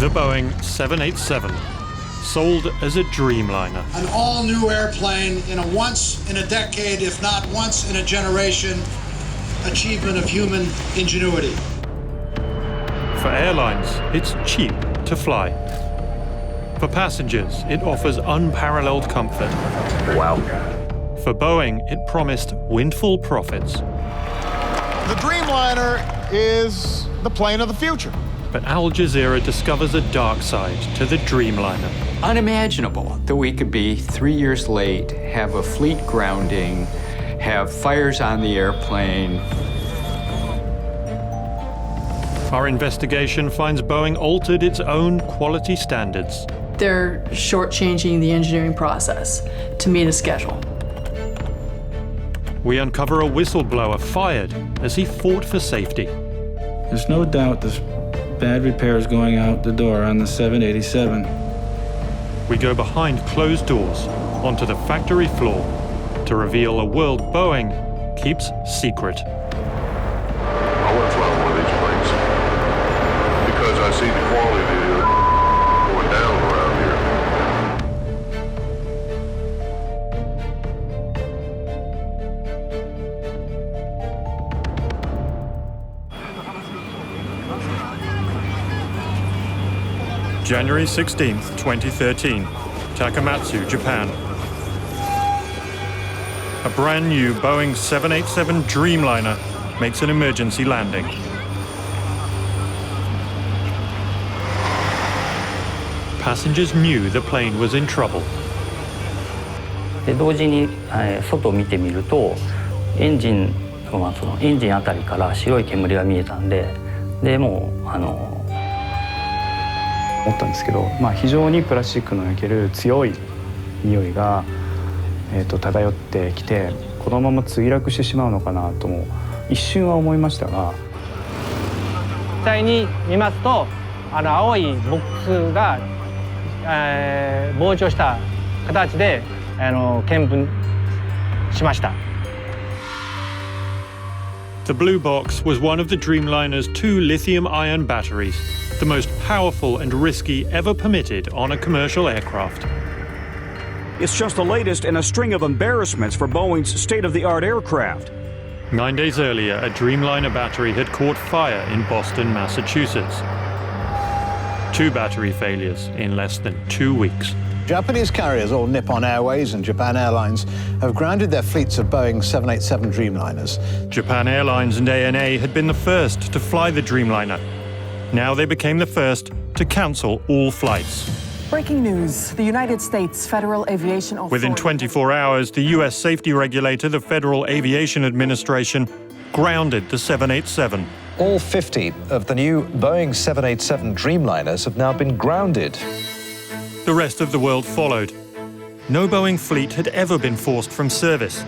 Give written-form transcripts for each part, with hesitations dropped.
The Boeing 787, sold as a Dreamliner. An all-new airplane in a once-in-a-decade, if not once-in-a-generation, achievement of human ingenuity. For airlines, it's cheap to fly. For passengers, it offers unparalleled comfort. Wow. For Boeing, it promised windfall profits. The Dreamliner is the plane of the future. But Al Jazeera discovers a dark side to the Dreamliner. Unimaginable that we could be 3 years late, have a fleet grounding, have fires on the airplane. Our investigation finds Boeing altered its own quality standards. They're shortchanging the engineering process to meet a schedule. We uncover a whistleblower fired as he fought for safety. There's no doubt there's bad repairs going out the door on the 787. We go behind closed doors onto the factory floor to reveal a world Boeing keeps secret. I want to fly one of these planes because I see the quality going down around here. January 16th, 2013, Takamatsu, Japan. A brand new Boeing 787 Dreamliner makes an emergency landing. Passengers knew the plane was in trouble. で同時に、外を見てみるとエンジンあたりから白い煙が見えたんで、もう思ったんですけど、非常にプラスチックの焼ける強い匂いが、漂ってきて、このまま墜落してしまうのかなとも一瞬は思いましたが、実際に見ますと、青いボックスが、膨張した形で見分しました。The blue box was one of the Dreamliner's 2 lithium-ion batteries, the most powerful and risky ever permitted on a commercial aircraft. It's just the latest in a string of embarrassments for Boeing's state-of-the-art aircraft. 9 days earlier, a Dreamliner battery had caught fire in Boston, Massachusetts. 2 battery failures in less than 2 weeks. Japanese carriers, all Nippon Airways and Japan Airlines, have grounded their fleets of Boeing 787 Dreamliners. Japan Airlines and ANA had been the first to fly the Dreamliner. Now they became the first to cancel all flights. Breaking news. The United States Federal Aviation Authority... Within 24 hours, the US safety regulator, the Federal Aviation Administration, grounded the 787. All 50 of the new Boeing 787 Dreamliners have now been grounded. The rest of the world followed. No Boeing fleet had ever been forced from service.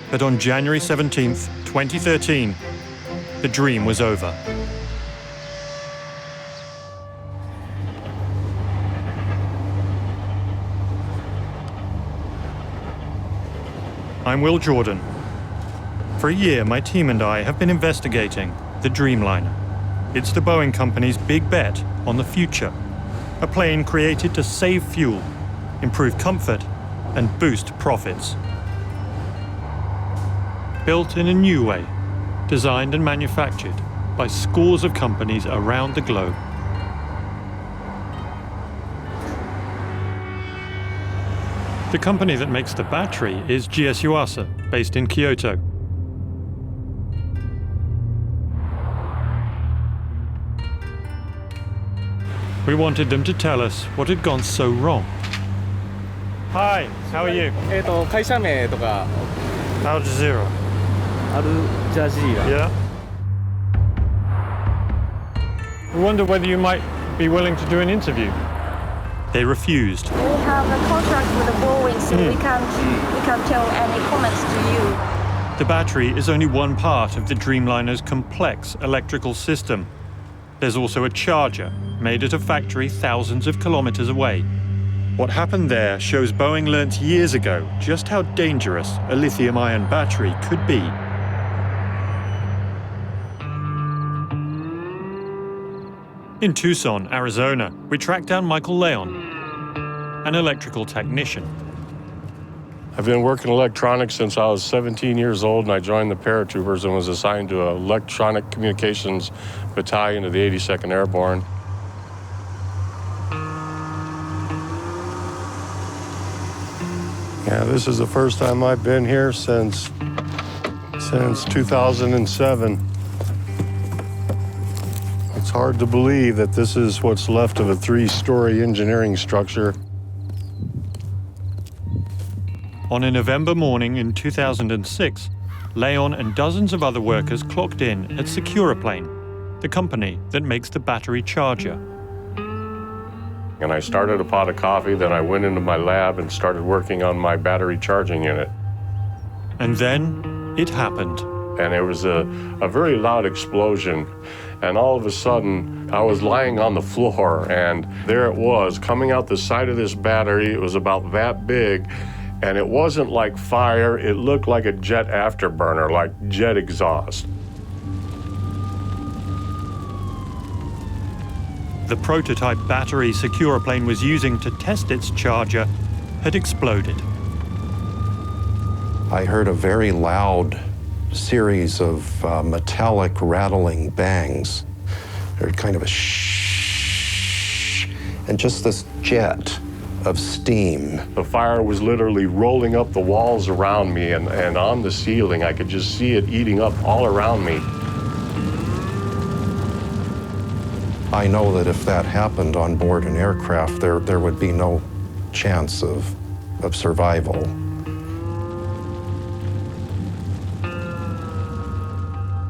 But on January 17th, 2013, the dream was over. I'm Will Jordan. For a year, my team and I have been investigating the Dreamliner. It's the Boeing company's big bet on the future. A plane created to save fuel, improve comfort, and boost profits. Built in a new way, designed and manufactured by scores of companies around the globe. The company that makes the battery is GS Yuasa, based in Kyoto. We wanted them to tell us what had gone so wrong. Hi, how are you? 会社名とか Al Jazeera. Al Jazeera. Yeah. We wonder whether you might be willing to do an interview. They refused. We have a contract with Boeing, so we can't tell any comments to you. The battery is only one part of the Dreamliner's complex electrical system. There's also a charger made at a factory thousands of kilometers away. What happened there shows Boeing learnt years ago just how dangerous a lithium-ion battery could be. In Tucson, Arizona, we tracked down Michael Leon, an electrical technician. I've been working electronics since I was 17 years old, and I joined the paratroopers and was assigned to an electronic communications battalion of the 82nd Airborne. Yeah, this is the first time I've been here since 2007. It's hard to believe that this is what's left of a 3-story engineering structure. On a November morning in 2006, Leon and dozens of other workers clocked in at Securaplane, the company that makes the battery charger. And I started a pot of coffee, then I went into my lab and started working on my battery charging unit. And then it happened. And there was a very loud explosion. And all of a sudden, I was lying on the floor, and there it was, coming out the side of this battery. It was about that big. And it wasn't like fire, it looked like a jet afterburner, like jet exhaust. The prototype battery Securaplane was using to test its charger had exploded. I heard a very loud series of metallic rattling bangs. There kind of a shh, and just this jet of steam. The fire was literally rolling up the walls around me, and on the ceiling. I could just see it eating up all around me. I know that if that happened on board an aircraft, there would be no chance of survival.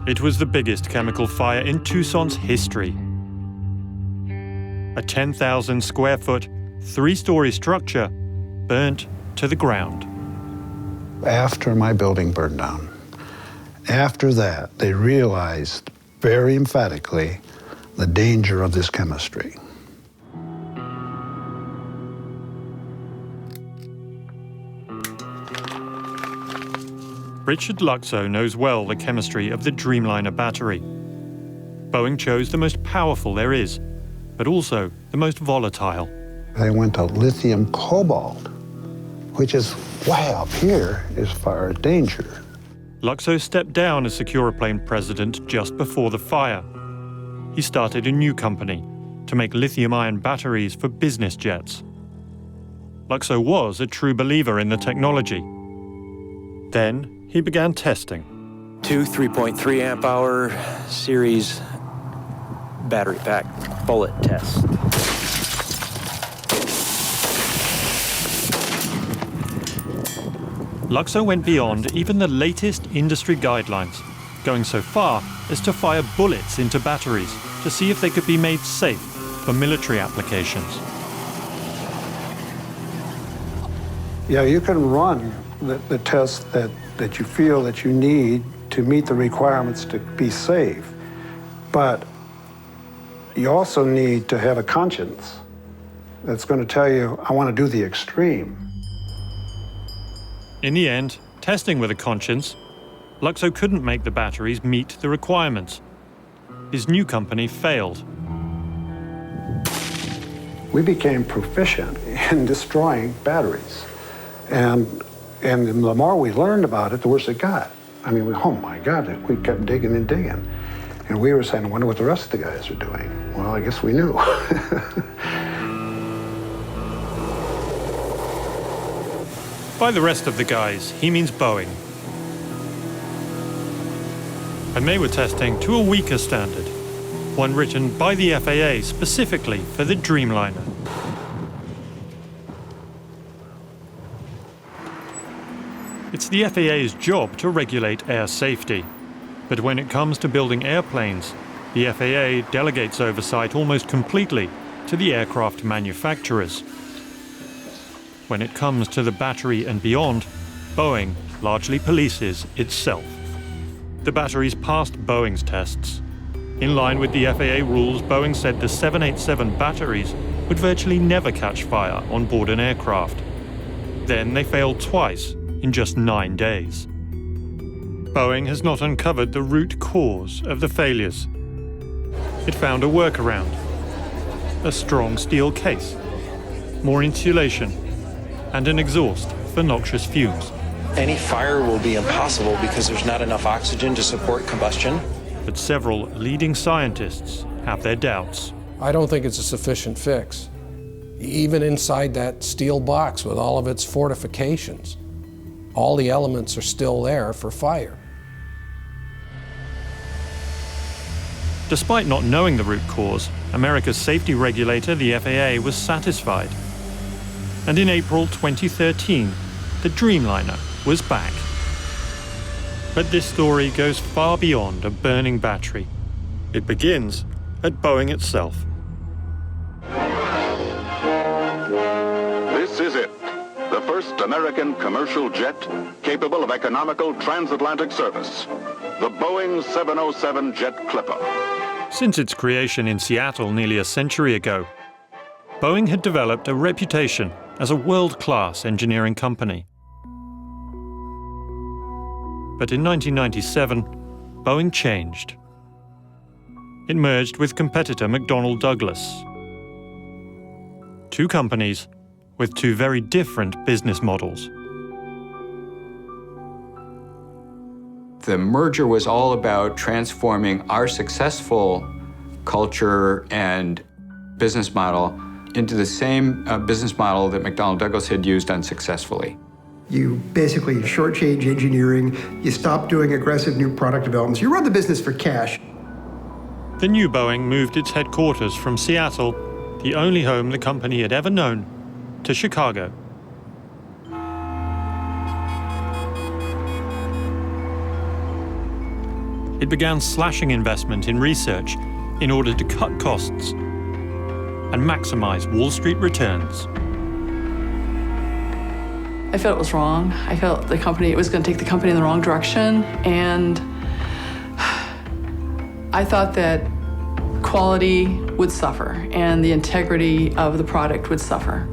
It was the biggest chemical fire in Tucson's history. A 10,000 square foot, 3-story structure burnt to the ground. After my building burned down, after that, they realized very emphatically the danger of this chemistry. Richard Luxo knows well the chemistry of the Dreamliner battery. Boeing chose the most powerful there is, but also the most volatile. They went to lithium cobalt, which is way up here as far as danger. Luxo stepped down as Securaplane president just before the fire. He started a new company to make lithium-ion batteries for business jets. Luxo was a true believer in the technology. Then he began testing. 2 3.3 amp hour series battery pack bullet test. Luxo went beyond even the latest industry guidelines, going so far as to fire bullets into batteries to see if they could be made safe for military applications. Yeah, you can run the test that you feel that you need to meet the requirements to be safe, but you also need to have a conscience that's going to tell you, I want to do the extreme. In the end, testing with a conscience, Luxo couldn't make the batteries meet the requirements. His new company failed. We became proficient in destroying batteries. And the more we learned about it, the worse it got. I mean, oh my God, we kept digging and digging. And we were saying, I wonder what the rest of the guys are doing. Well, I guess we knew. By the rest of the guys, he means Boeing. And they were testing to a weaker standard, one written by the FAA specifically for the Dreamliner. It's the FAA's job to regulate air safety. But when it comes to building airplanes, the FAA delegates oversight almost completely to the aircraft manufacturers. When it comes to the battery and beyond, Boeing largely polices itself. The batteries passed Boeing's tests. In line with the FAA rules, Boeing said the 787 batteries would virtually never catch fire on board an aircraft. Then they failed twice in just 9 days. Boeing has not uncovered the root cause of the failures. It found a workaround, a strong steel case, more insulation, and an exhaust for noxious fumes. Any fire will be impossible because there's not enough oxygen to support combustion. But several leading scientists have their doubts. I don't think it's a sufficient fix. Even inside that steel box with all of its fortifications, all the elements are still there for fire. Despite not knowing the root cause, America's safety regulator, the FAA, was satisfied. And in April 2013, the Dreamliner was back. But this story goes far beyond a burning battery. It begins at Boeing itself. This is it, the first American commercial jet capable of economical transatlantic service, the Boeing 707 Jet Clipper. Since its creation in Seattle nearly a century ago, Boeing had developed a reputation as a world-class engineering company. But in 1997, Boeing changed. It merged with competitor McDonnell Douglas. Two companies with two very different business models. The merger was all about transforming our successful culture and business model into the same business model that McDonnell Douglas had used unsuccessfully. You basically shortchange engineering, you stop doing aggressive new product developments, you run the business for cash. The new Boeing moved its headquarters from Seattle, the only home the company had ever known, to Chicago. It began slashing investment in research in order to cut costs and maximize Wall Street returns. I felt it was wrong. I felt it was going to take the company in the wrong direction, and I thought that quality would suffer and the integrity of the product would suffer.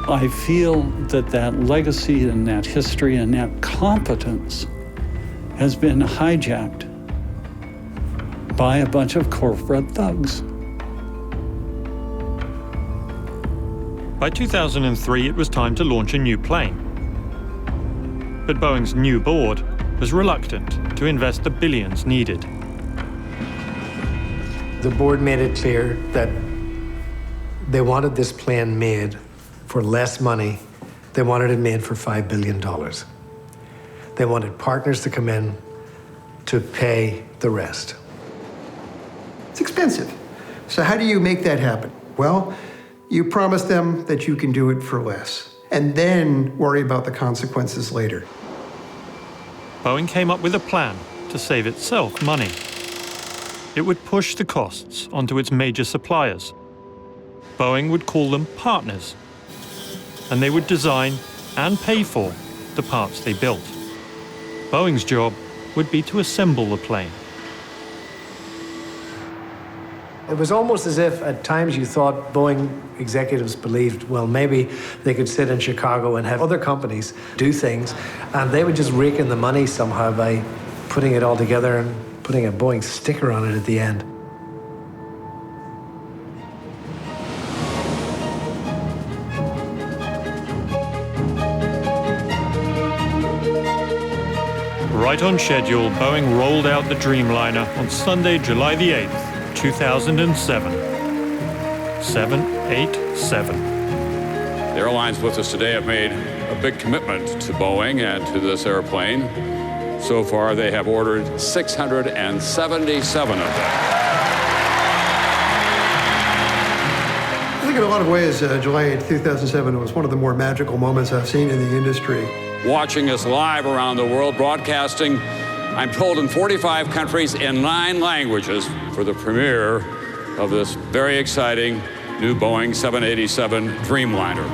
I feel that legacy and that history and that competence has been hijacked by a bunch of corporate thugs. By 2003, it was time to launch a new plane. But Boeing's new board was reluctant to invest the billions needed. The board made it clear that they wanted this plane made for less money. They wanted it made for $5 billion. They wanted partners to come in to pay the rest. It's expensive. So how do you make that happen? Well, you promise them that you can do it for less, and then worry about the consequences later. Boeing came up with a plan to save itself money. It would push the costs onto its major suppliers. Boeing would call them partners, and they would design and pay for the parts they built. Boeing's job would be to assemble the plane. It was almost as if at times you thought Boeing executives believed, well, maybe they could sit in Chicago and have other companies do things, and they would just rake in the money somehow by putting it all together and putting a Boeing sticker on it at the end. Right on schedule, Boeing rolled out the Dreamliner on Sunday, July the 8th, 2007. 787. The airlines with us today have made a big commitment to Boeing and to this airplane. So far, they have ordered 677 of them. I think in a lot of ways, July 8, 2007 was one of the more magical moments I've seen in the industry. Watching us live around the world, broadcasting, I'm told, in 45 countries in 9 languages for the premiere of this very exciting new Boeing 787 Dreamliner.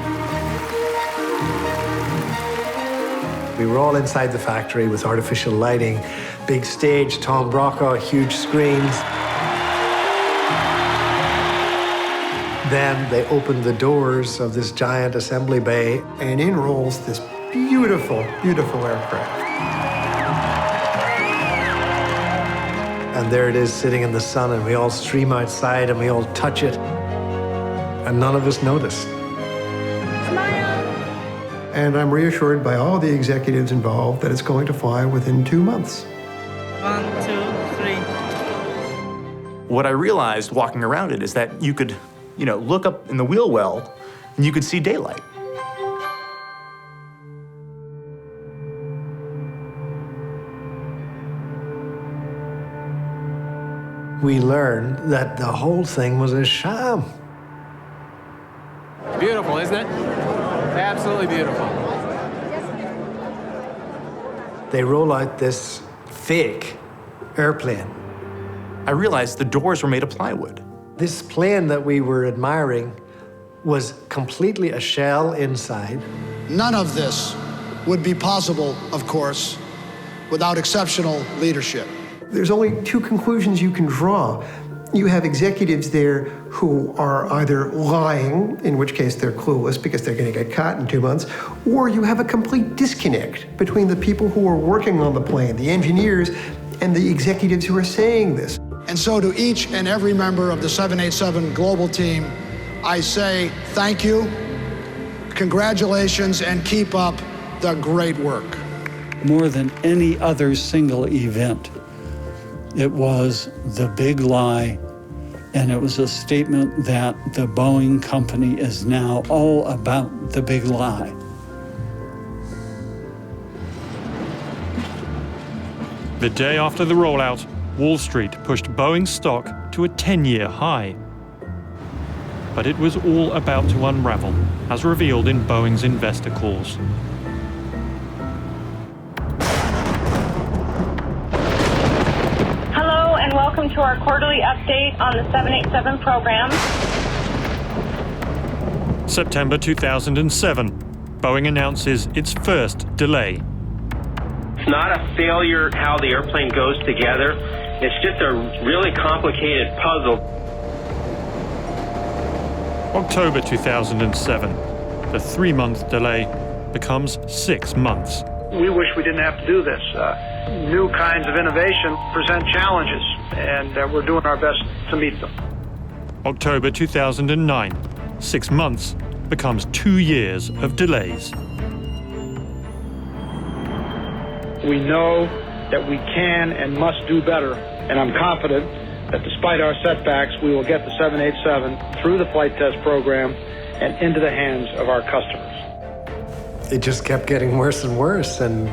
We were all inside the factory with artificial lighting, big stage, Tom Brokaw, huge screens. Then they opened the doors of this giant assembly bay, and in rolls this beautiful, beautiful aircraft. And there it is sitting in the sun, and we all stream outside and we all touch it. And none of us noticed. And I'm reassured by all the executives involved that it's going to fly within 2 months. 1, 2, 3. What I realized walking around it is that you could, look up in the wheel well and you could see daylight. We learned that the whole thing was a sham. Beautiful, isn't it? Absolutely beautiful. They roll out this fake airplane. I realized the doors were made of plywood. This plane that we were admiring was completely a shell inside. None of this would be possible, of course, without exceptional leadership. There's only 2 conclusions you can draw. You have executives there who are either lying, in which case they're clueless because they're going to get caught in 2 months, or you have a complete disconnect between the people who are working on the plane, the engineers, and the executives who are saying this. And so to each and every member of the 787 global team, I say thank you, congratulations, and keep up the great work. More than any other single event, it was the big lie, and it was a statement that the Boeing company is now all about the big lie. The day after the rollout, Wall Street pushed Boeing's stock to a 10-year high. But it was all about to unravel, as revealed in Boeing's investor calls. Hello and welcome to our quarterly update on the 787 program. September 2007, Boeing announces its first delay. It's not a failure how the airplane goes together. It's just a really complicated puzzle. October 2007, the 3-month delay becomes 6 months. We wish we didn't have to do this. New kinds of innovation present challenges, and we're doing our best to meet them. October 2009, 6 months becomes 2 years of delays. We know that we can and must do better, and I'm confident that despite our setbacks, we will get the 787 through the flight test program and into the hands of our customers. It just kept getting worse and worse, and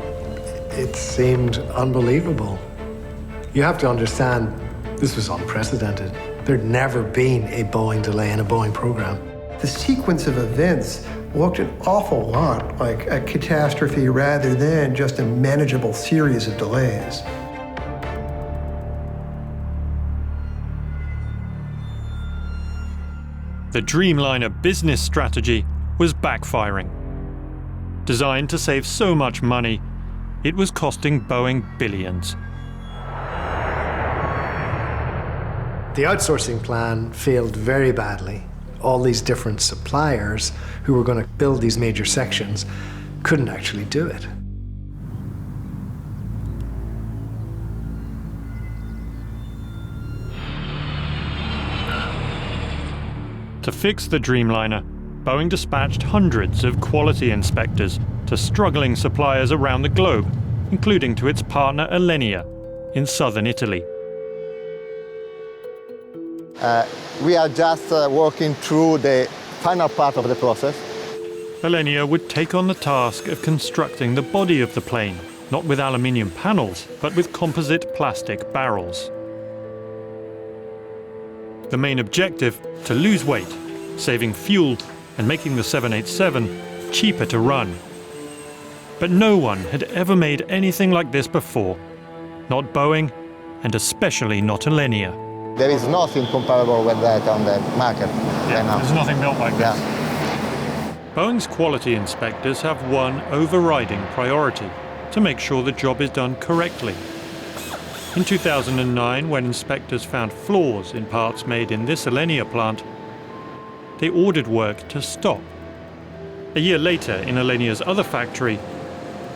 it seemed unbelievable. You have to understand, this was unprecedented. There'd never been a Boeing delay in a Boeing program. The sequence of events looked an awful lot like a catastrophe rather than just a manageable series of delays. The Dreamliner business strategy was backfiring. Designed to save so much money, it was costing Boeing billions. The outsourcing plan failed very badly. All these different suppliers who were going to build these major sections couldn't actually do it. To fix the Dreamliner, Boeing dispatched hundreds of quality inspectors to struggling suppliers around the globe, including to its partner Alenia in southern Italy. We are just working through the final part of the process. Alenia would take on the task of constructing the body of the plane, not with aluminium panels, but with composite plastic barrels. The main objective, to lose weight, saving fuel and making the 787 cheaper to run. But no one had ever made anything like this before. Not Boeing, and especially not Alenia. There is nothing comparable with that on the market. There's nothing built like this. Boeing's quality inspectors have one overriding priority: to make sure the job is done correctly. In 2009, when inspectors found flaws in parts made in this Alenia plant, they ordered work to stop. A year later, in Alenia's other factory,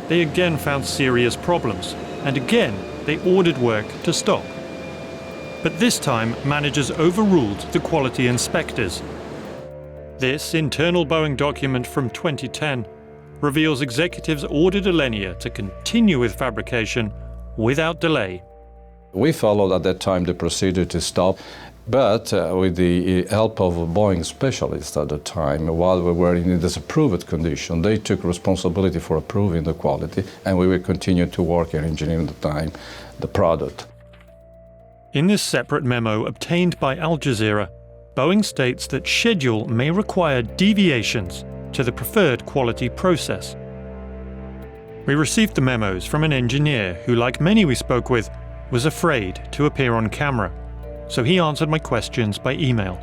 they again found serious problems, and again they ordered work to stop. But this time, managers overruled the quality inspectors. This internal Boeing document from 2010 reveals executives ordered Alenia to continue with fabrication without delay. We followed at that time the procedure to stop, but with the help of Boeing specialists at the time, while we were in a disapproved condition, they took responsibility for approving the quality, and we will continue to work and engineer at the time the product. In this separate memo obtained by Al Jazeera, Boeing states that schedule may require deviations to the preferred quality process. We received the memos from an engineer who, like many we spoke with, was afraid to appear on camera, so he answered my questions by email.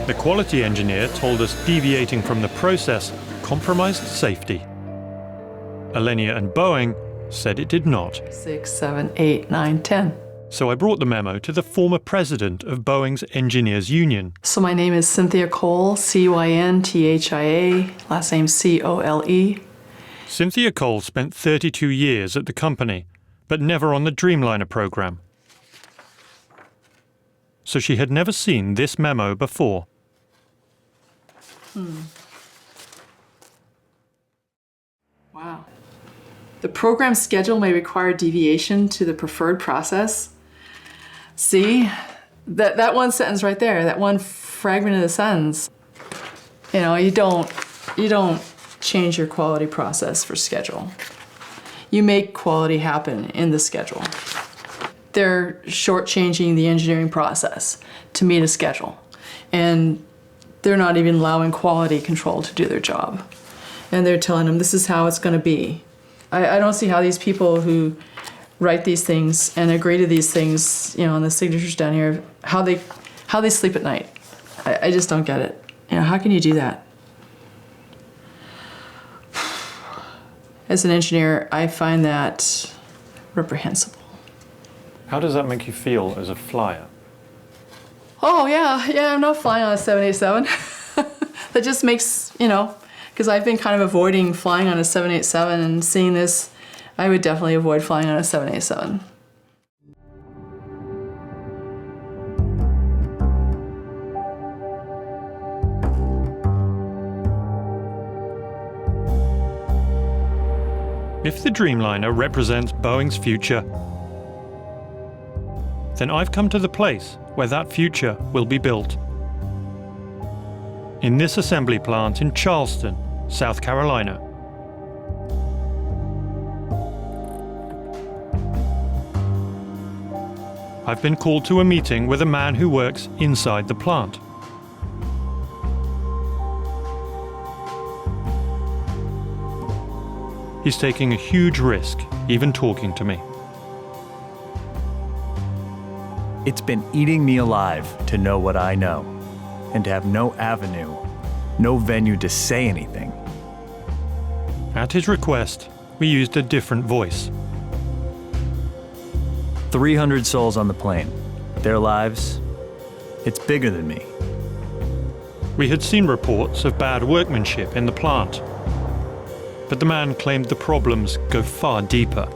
The quality engineer told us deviating from the process compromised safety. Alenia and Boeing said it did not. 6, 7, 8, 9, 10. So I brought the memo to the former president of Boeing's Engineers Union. So my name is Cynthia Cole, C-Y-N-T-H-I-A, last name C-O-L-E. Cynthia Cole spent 32 years at the company, but never on the Dreamliner program. So she had never seen this memo before. Wow. The program schedule may require deviation to the preferred process. See, that one sentence right there, that one fragment of the sentence, you know, you don't change your quality process for schedule. You make quality happen in the schedule. They're shortchanging the engineering process to meet a schedule. And they're not even allowing quality control to do their job. And they're telling them this is how it's going to be. I don't see how these people who write these things and agree to these things, you know, on the signatures down here, how they sleep at night. I just don't get it. You know, how can you do that? As an engineer, I find that reprehensible. How does that make you feel as a flyer? Oh, yeah, I'm not flying on a 787. That just makes, you know, because I've been kind of avoiding flying on a 787, and seeing this, I would definitely avoid flying on a 787. If the Dreamliner represents Boeing's future, then I've come to the place where that future will be built. In this assembly plant in Charleston, South Carolina. I've been called to a meeting with a man who works inside the plant. He's taking a huge risk, even talking to me. It's been eating me alive to know what I know, and to have no avenue, no venue to say anything. At his request, we used a different voice. 300 souls on the plane. Their lives, it's bigger than me. We had seen reports of bad workmanship in the plant, but the man claimed the problems go far deeper.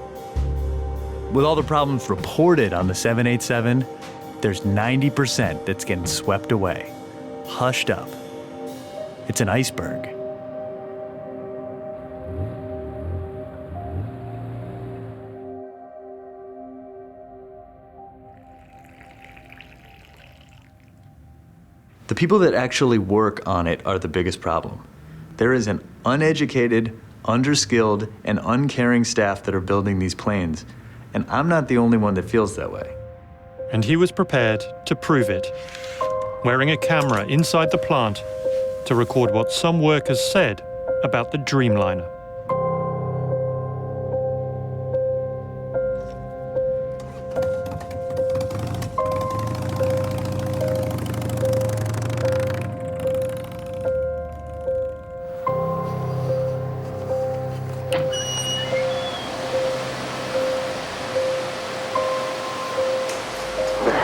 With all the problems reported on the 787, there's 90% that's getting swept away, hushed up. It's an iceberg. The people that actually work on it are the biggest problem. There is an uneducated, underskilled, and uncaring staff that are building these planes, and I'm not the only one that feels that way. And he was prepared to prove it, wearing a camera inside the plant to record what some workers said about the Dreamliner.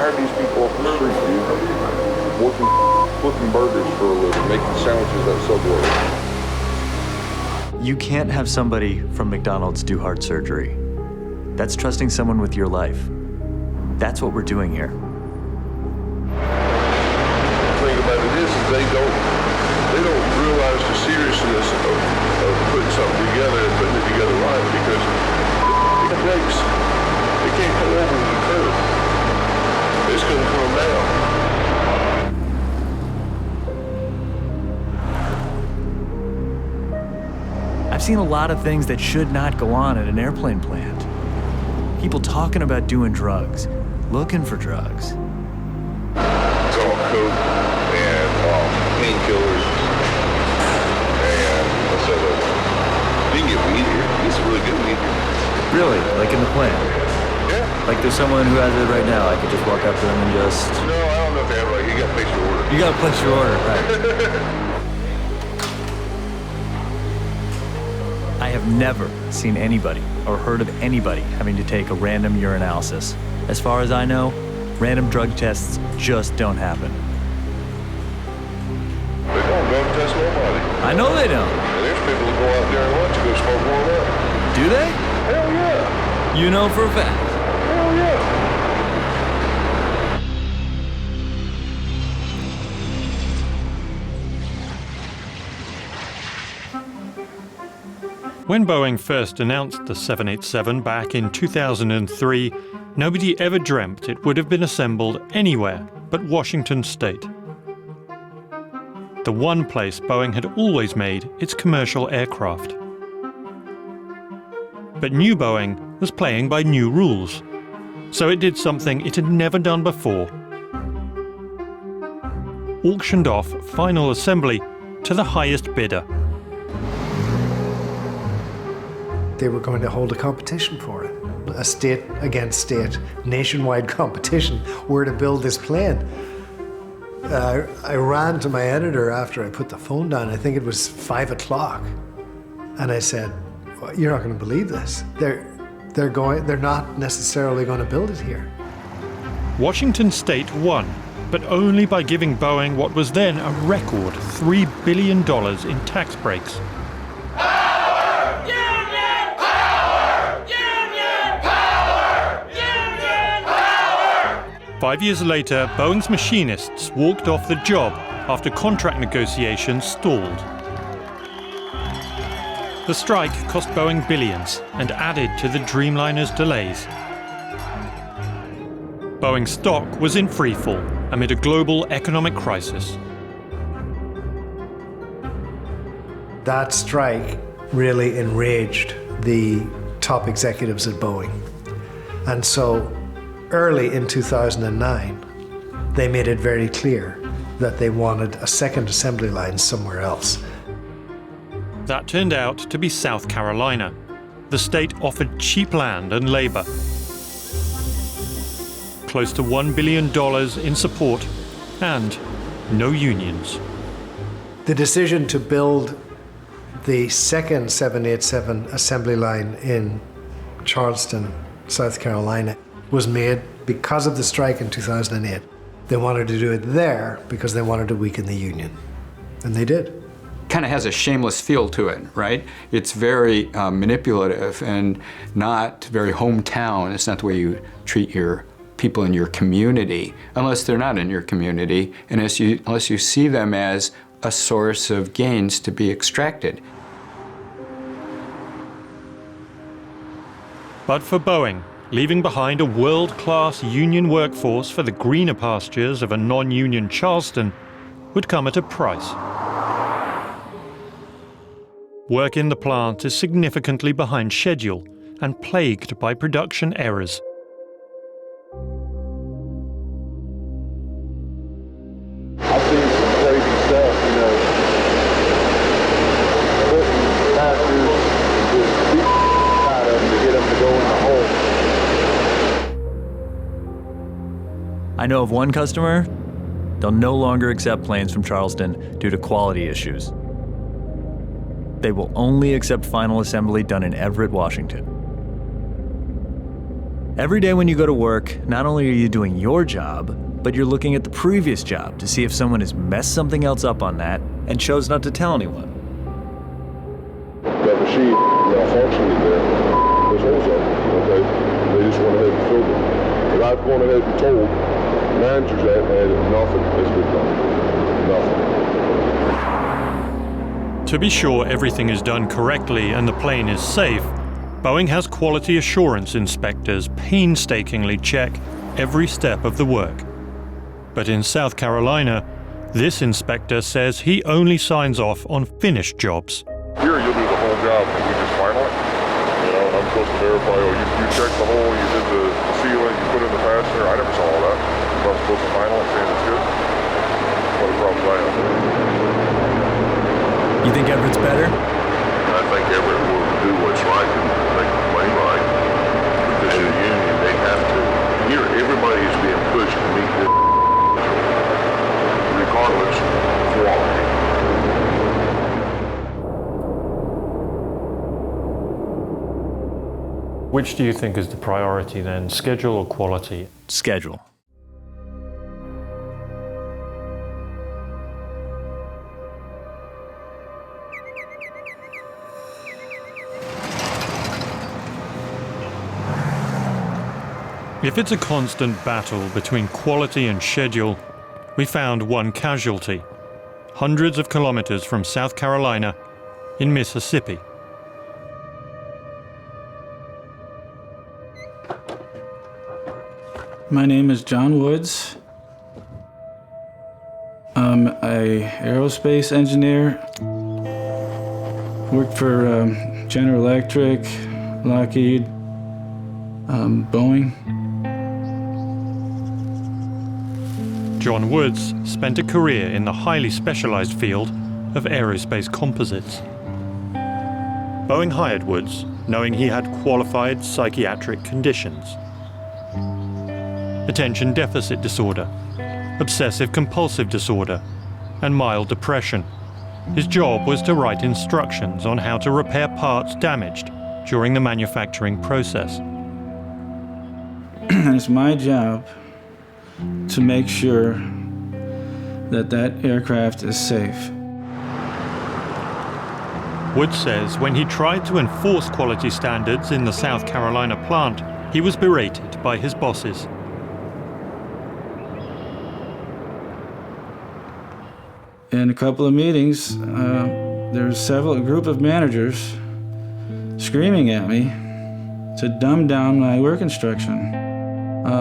hired these people off the street, dude, working, flipping burgers for a living, making sandwiches at Subway. You can't have somebody from McDonald's do heart surgery. That's trusting someone with your life. That's what we're doing here. The thing about it is they don't realize the seriousness of putting something together and putting it together right, because it breaks. It can't come over the curve. It's going to come down. I've seen a lot of things that should not go on at an airplane plant. People talking about doing drugs, looking for drugs. It's all coke and painkillers and what's that other? You can get weed here. It's really good weed here. Really? Like in the plant? Yeah. Like there's someone who has it right now. I could just walk up to them and just... No, I don't know if they have, like, you got to place your order. You got to place your order, right. I have never seen anybody or heard of anybody having to take a random urinalysis. As far as I know, random drug tests just don't happen. They don't drug test nobody. I know they don't. And there's people that go out during lunch to go smoke one up. Do they? Hell yeah. You know for a fact. Hell yeah. When Boeing first announced the 787 back in 2003, nobody ever dreamt it would have been assembled anywhere but Washington State. The one place Boeing had always made its commercial aircraft. But new Boeing was playing by new rules, so it did something it had never done before. Auctioned off final assembly to the highest bidder. They were going to hold a competition for it. A state against state, nationwide competition where to build this plane. I ran to my editor after I put the phone down. I think it was 5 o'clock. And I said, well, you're not going to believe this. They're not necessarily going to build it here. Washington State won, but only by giving Boeing what was then a record $3 billion in tax breaks. 5 years later, Boeing's machinists walked off the job after contract negotiations stalled. The strike cost Boeing billions and added to the Dreamliner's delays. Boeing stock was in freefall amid a global economic crisis. That strike really enraged the top executives at Boeing. And so early in 2009, they made it very clear that they wanted a second assembly line somewhere else. That turned out to be South Carolina. The state offered cheap land and labor. Close to $1 billion in support and no unions. The decision to build the second 787 assembly line in Charleston, South Carolina, was made because of the strike in 2008. They wanted to do it there because they wanted to weaken the union. And they did. Kind of has a shameless feel to it, right? It's very manipulative and not very hometown. It's not the way you treat your people in your community, unless they're not in your community, and unless you see them as a source of gains to be extracted. But for Boeing, leaving behind a world-class union workforce for the greener pastures of a non-union Charleston would come at a price. Work in the plant is significantly behind schedule and plagued by production errors. I've seen some crazy stuff, you know, putting passengers with deep out of them to get them to go in the hole. I know of one customer, they'll no longer accept planes from Charleston due to quality issues. They will only accept final assembly done in Everett, Washington. Every day when you go to work, not only are you doing your job, but you're looking at the previous job to see if someone has messed something else up on that and chose not to tell anyone. That machine malfunctioning there, there's holes up, okay? They just went ahead and filled it. But I've gone ahead and told managers that, and nothing has been done. Nothing. To be sure everything is done correctly and the plane is safe, Boeing has quality assurance inspectors painstakingly check every step of the work. But in South Carolina, this inspector says he only signs off on finished jobs. Here you'll do the whole job and we just final it. You know, and I'm supposed to verify, oh, you checked the hole, you did the sealant, you put in the fastener. I never saw all that. So I'm supposed to final it saying it's good. What a problem I have. You think Everett's better? I think Everett will do what's right and make the plane right. Because of the union, they have to. Here, everybody is being pushed to meet this regardless of quality. Which do you think is the priority then, schedule or quality? Schedule. If it's a constant battle between quality and schedule, we found one casualty, hundreds of kilometers from South Carolina in Mississippi. My name is John Woods. I'm an aerospace engineer. Worked for General Electric, Lockheed, Boeing. John Woods spent a career in the highly specialized field of aerospace composites. Boeing hired Woods, knowing he had qualified psychiatric conditions. Attention deficit disorder, obsessive-compulsive disorder, and mild depression. His job was to write instructions on how to repair parts damaged during the manufacturing process. It's my job to make sure that that aircraft is safe. Woods says when he tried to enforce quality standards in the South Carolina plant, he was berated by his bosses. In a couple of meetings, there was a group of managers screaming at me to dumb down my work instruction,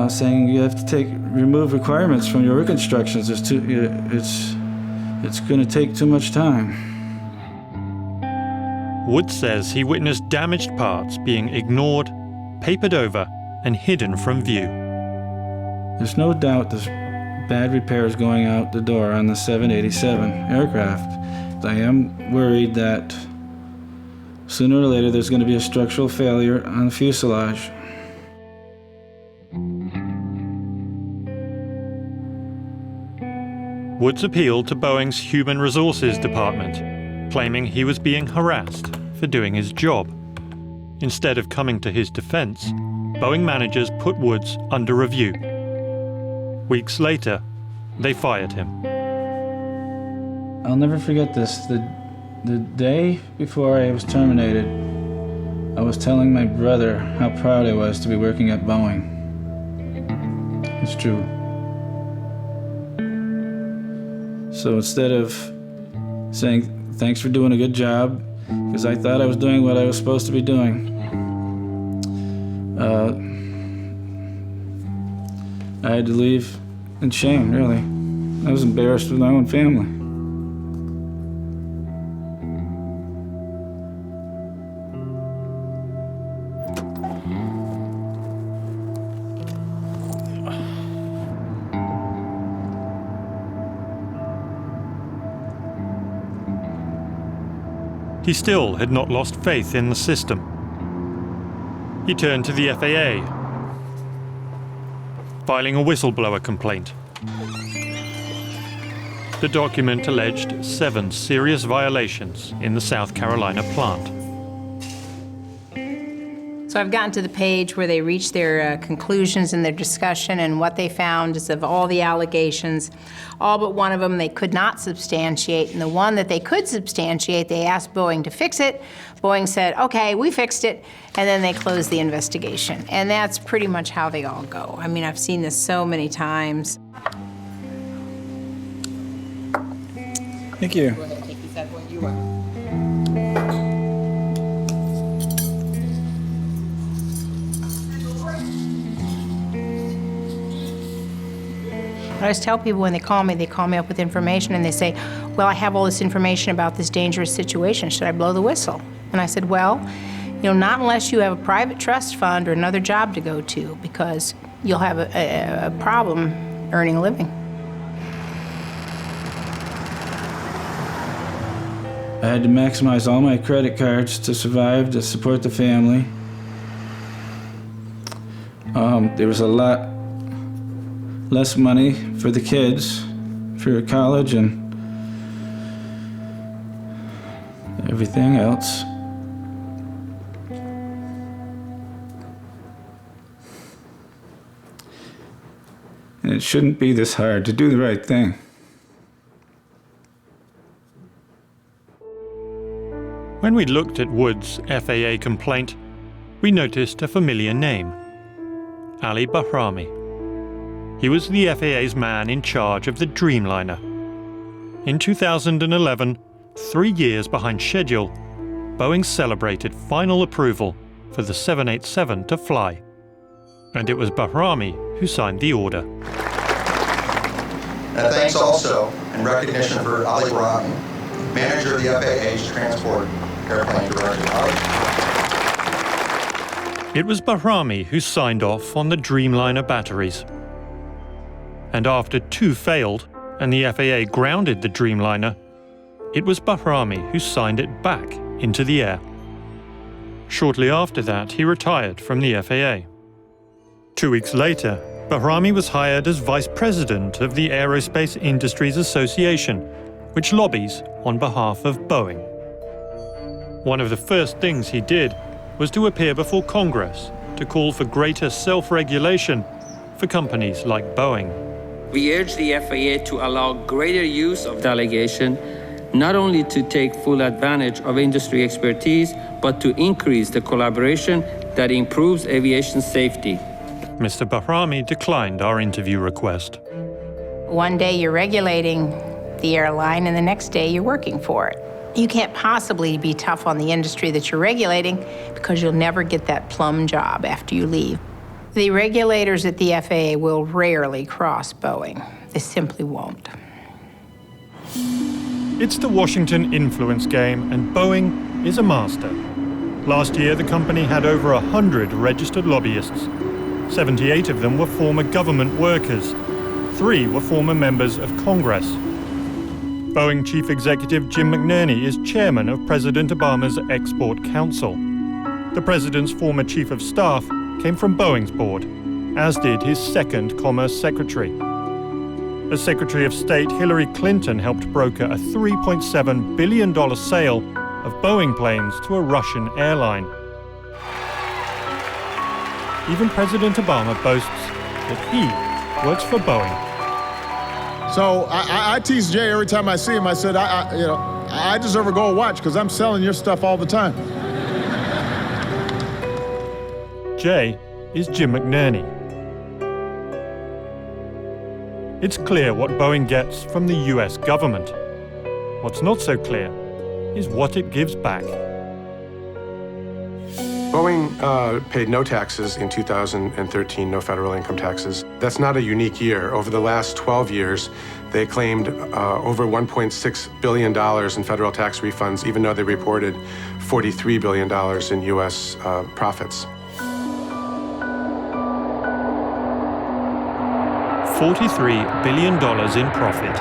saying you have to remove requirements from your work instructions. It's going to take too much time. Woods says he witnessed damaged parts being ignored, papered over, and hidden from view. There's no doubt there's bad repairs going out the door on the 787 aircraft. I am worried that sooner or later there's going to be a structural failure on the fuselage. Woods appealed to Boeing's Human Resources Department, claiming he was being harassed for doing his job. Instead of coming to his defense, Boeing managers put Woods under review. Weeks later, they fired him. I'll never forget this. The day before I was terminated, I was telling my brother how proud I was to be working at Boeing. It's true. So instead of saying thanks for doing a good job, because I thought I was doing what I was supposed to be doing, I had to leave in shame, really. I was embarrassed with my own family. He still had not lost faith in the system. He turned to the FAA, filing a whistleblower complaint. The document alleged 7 serious violations in the South Carolina plant. So I've gotten to the page where they reach their conclusions in their discussion, and what they found is of all the allegations, all but one of them they could not substantiate, and the one that they could substantiate, they asked Boeing to fix it. Boeing said, okay, we fixed it, and then they closed the investigation. And that's pretty much how they all go. I mean, I've seen this so many times. Thank you. Go ahead, take that one you are. I always tell people when they call me up with information and they say, well, I have all this information about this dangerous situation. Should I blow the whistle? And I said, well, not unless you have a private trust fund or another job to go to, because you'll have a problem earning a living. I had to maximize all my credit cards to survive, to support the family. There was a lot less money for the kids, for college and everything else. And it shouldn't be this hard to do the right thing. When we looked at Wood's FAA complaint, we noticed a familiar name: Ali Bahrami. He was the FAA's man in charge of the Dreamliner. In 2011, 3 years behind schedule, Boeing celebrated final approval for the 787 to fly. And it was Bahrami who signed the order. And thanks also in recognition for Ali Bahrami, manager of the FAA's transport airplane director. It was Bahrami who signed off on the Dreamliner batteries. And after 2 failed and the FAA grounded the Dreamliner, it was Bahrami who signed it back into the air. Shortly after that, he retired from the FAA. 2 weeks later, Bahrami was hired as vice president of the Aerospace Industries Association, which lobbies on behalf of Boeing. One of the first things he did was to appear before Congress to call for greater self-regulation for companies like Boeing. We urge the FAA to allow greater use of delegation, not only to take full advantage of industry expertise, but to increase the collaboration that improves aviation safety. Mr. Bahrami declined our interview request. One day you're regulating the airline, and the next day you're working for it. You can't possibly be tough on the industry that you're regulating because you'll never get that plum job after you leave. The regulators at the FAA will rarely cross Boeing. They simply won't. It's the Washington influence game, and Boeing is a master. Last year, the company had over 100 registered lobbyists. 78 of them were former government workers. 3 were former members of Congress. Boeing Chief Executive Jim McNerney is chairman of President Obama's Export Council. The president's former chief of staff came from Boeing's board, as did his second Commerce Secretary. As Secretary of State, Hillary Clinton helped broker a $3.7 billion sale of Boeing planes to a Russian airline. Even President Obama boasts that he works for Boeing. So I tease Jay every time I see him. I said, I deserve a gold watch because I'm selling your stuff all the time. Jay is Jim McNerney. It's clear what Boeing gets from the US government. What's not so clear is what it gives back. Boeing paid no taxes in 2013, no federal income taxes. That's not a unique year. Over the last 12 years, they claimed over $1.6 billion in federal tax refunds, even though they reported $43 billion in U.S. profits. $43 billion in profit,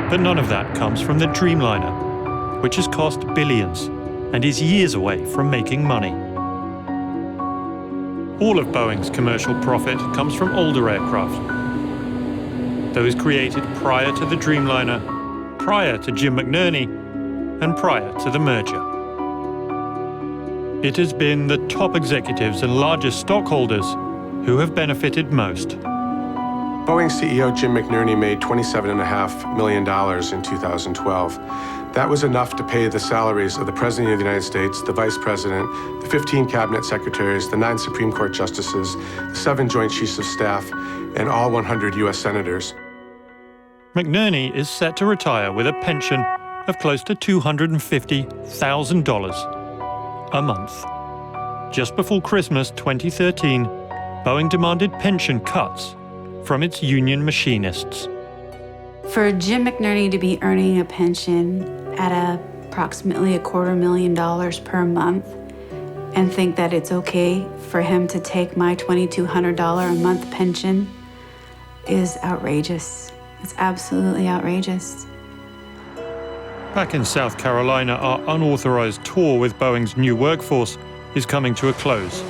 but none of that comes from the Dreamliner, which has cost billions and is years away from making money. All of Boeing's commercial profit comes from older aircraft. Those created prior to the Dreamliner, prior to Jim McNerney, and prior to the merger. it has been the top executives and largest stockholders who have benefited most. Boeing CEO Jim McNerney made $27.5 million in 2012. That was enough to pay the salaries of the President of the United States, the Vice President, the 15 Cabinet Secretaries, the 9 Supreme Court Justices, the 7 Joint Chiefs of Staff, and all 100 U.S. Senators. McNerney is set to retire with a pension of close to $250,000 a month. Just before Christmas 2013, Boeing demanded pension cuts from its union machinists. For Jim McNerney to be earning a pension at approximately $250,000 per month and think that it's okay for him to take my $2,200 a month pension is outrageous. It's absolutely outrageous. Back in South Carolina, our unauthorized tour with Boeing's new workforce is coming to a close.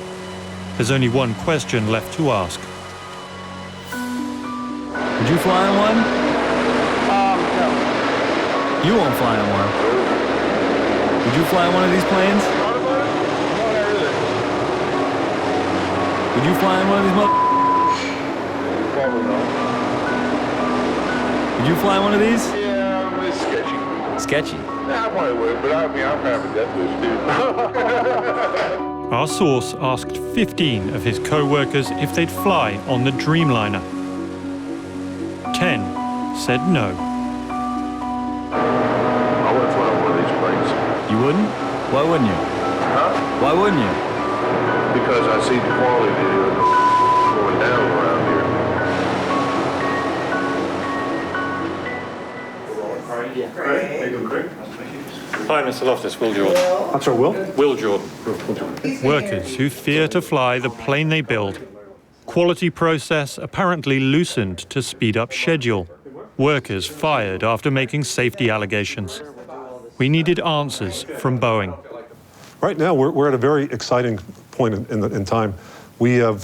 There's only one question left to ask. Would you fly in one? No. You won't fly in one. Would you fly in one of these planes? Would you fly in one of these Probably not. Would you fly in one of these? Yeah, it's sketchy. Sketchy? Yeah, I probably would, but I'm half a death wish, dude. Our source asked 15 of his co-workers if they'd fly on the Dreamliner. 10 said no. I wouldn't fly on one of these planes. You wouldn't? Why wouldn't you? Huh? Why wouldn't you? Because I see the quality going down around here. Hi, Mr. Loftus, Will Jordan. I'm sorry, Will? Will Jordan. Workers who fear to fly the plane they build. Quality process apparently loosened to speed up schedule. Workers fired after making safety allegations. We needed answers from Boeing. Right now, we're at a very exciting point in time. We have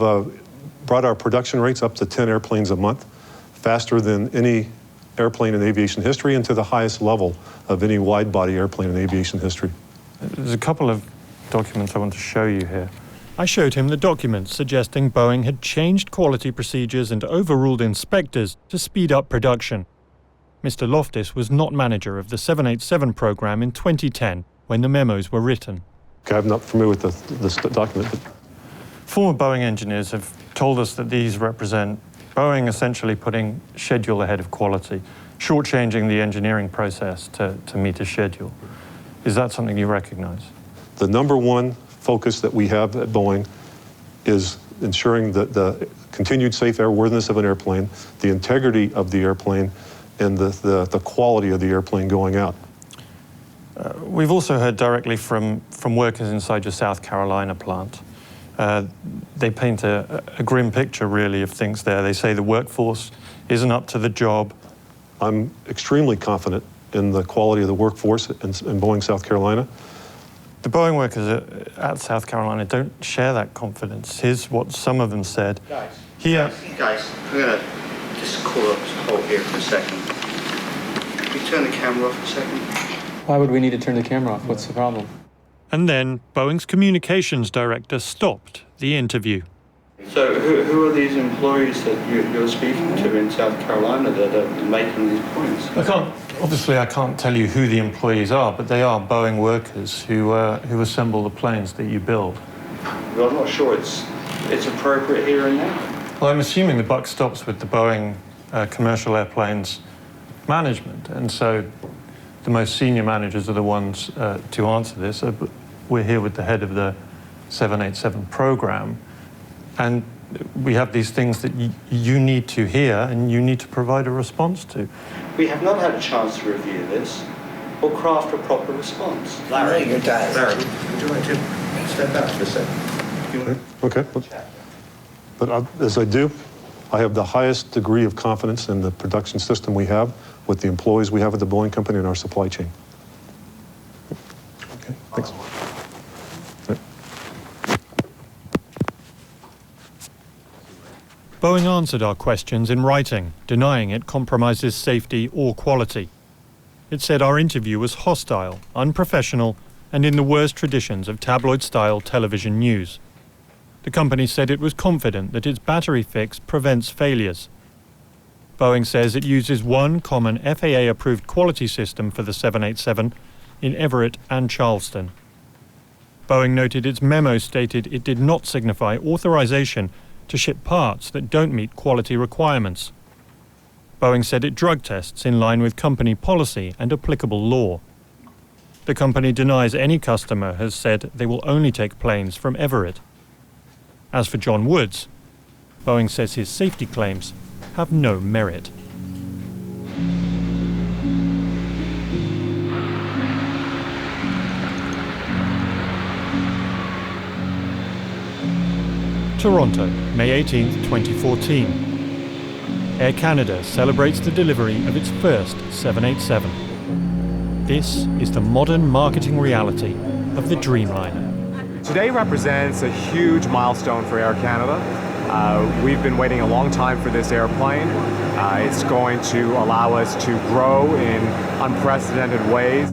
brought our production rates up to 10 airplanes a month, faster than any airplane in aviation history and to the highest level of any wide-body airplane in aviation history. There's a couple of documents I want to show you here. I showed him the documents suggesting Boeing had changed quality procedures and overruled inspectors to speed up production. Mr. Loftus was not manager of the 787 program in 2010 when the memos were written. Okay, I'm not familiar with this document. But Former Boeing engineers have told us that these represent Boeing essentially putting schedule ahead of quality, shortchanging the engineering process to meet a schedule. Is that something you recognize? the number one focus that we have at Boeing is ensuring that the continued safe airworthiness of an airplane, the integrity of the airplane, and the quality of the airplane going out. We've also heard directly from workers inside your South Carolina plant. They paint a grim picture, really, of things there. They say the workforce isn't up to the job. I'm extremely confident in the quality of the workforce in Boeing, South Carolina. The Boeing workers at South Carolina don't share that confidence. Here's what some of them said. Guys, I'm going to just call up hold here for a second. Can you turn the camera off for a second? Why would we need to turn the camera off? What's the problem? And then Boeing's communications director stopped the interview. So who are these employees that you're speaking to in South Carolina that are making these points? Obviously I can't tell you who the employees are, but they are Boeing workers who assemble the planes that you build. Well, I'm not sure it's appropriate here and now. Well, I'm assuming the buck stops with the Boeing commercial airplanes management, and so the most senior managers are the ones to answer this. We're here with the head of the 787 program, and we have these things that you need to hear and you need to provide a response to. We have not had a chance to review this or craft a proper response. Larry, you're tired. Larry, would you like to step out for a second? Okay. But as I do, I have the highest degree of confidence in the production system we have with the employees we have at the Boeing company and our supply chain. Okay, thanks. Boeing answered our questions in writing, denying it compromises safety or quality. It said our interview was hostile, unprofessional, and in the worst traditions of tabloid-style television news. The company said it was confident that its battery fix prevents failures. Boeing says it uses one common FAA-approved quality system for the 787 in Everett and Charleston. Boeing noted its memo stated it did not signify authorization to ship parts that don't meet quality requirements. Boeing said it drug tests in line with company policy and applicable law. The company denies any customer has said they will only take planes from Everett. As for John Woods, Boeing says his safety claims have no merit. Toronto, May 18, 2014. Air Canada celebrates the delivery of its first 787. This is the modern marketing reality of the Dreamliner. Today represents a huge milestone for Air Canada. We've been waiting a long time for this airplane. It's going to allow us to grow in unprecedented ways.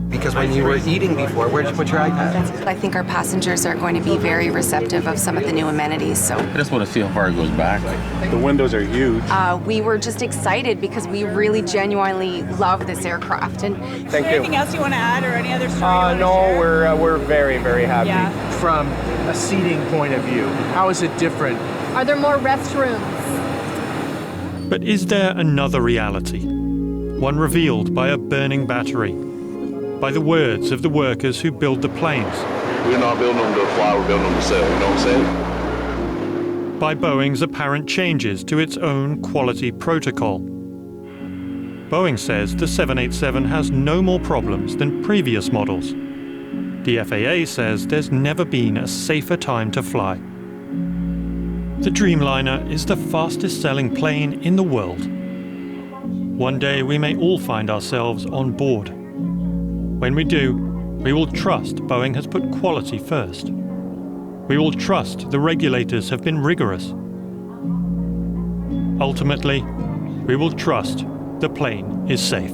Because when you were eating before, where'd you put your iPad? I think our passengers are going to be very receptive of some of the new amenities. So I just want to see how far it goes back. The windows are huge. We were just excited because we really genuinely love this aircraft. And thank you. Anything else you want to add, or any other story you want to no, share? we're very, very happy. Yeah. From a seating point of view, how is it different? Are there more restrooms? But is there another reality? One revealed by a burning battery, by the words of the workers who build the planes. We're not building them to fly, we're building them to sell, you know what I'm saying? By Boeing's apparent changes to its own quality protocol. Boeing says the 787 has no more problems than previous models. The FAA says there's never been a safer time to fly. The Dreamliner is the fastest-selling plane in the world. One day we may all find ourselves on board. When we do, we will trust Boeing has put quality first. We will trust the regulators have been rigorous. Ultimately, we will trust the plane is safe.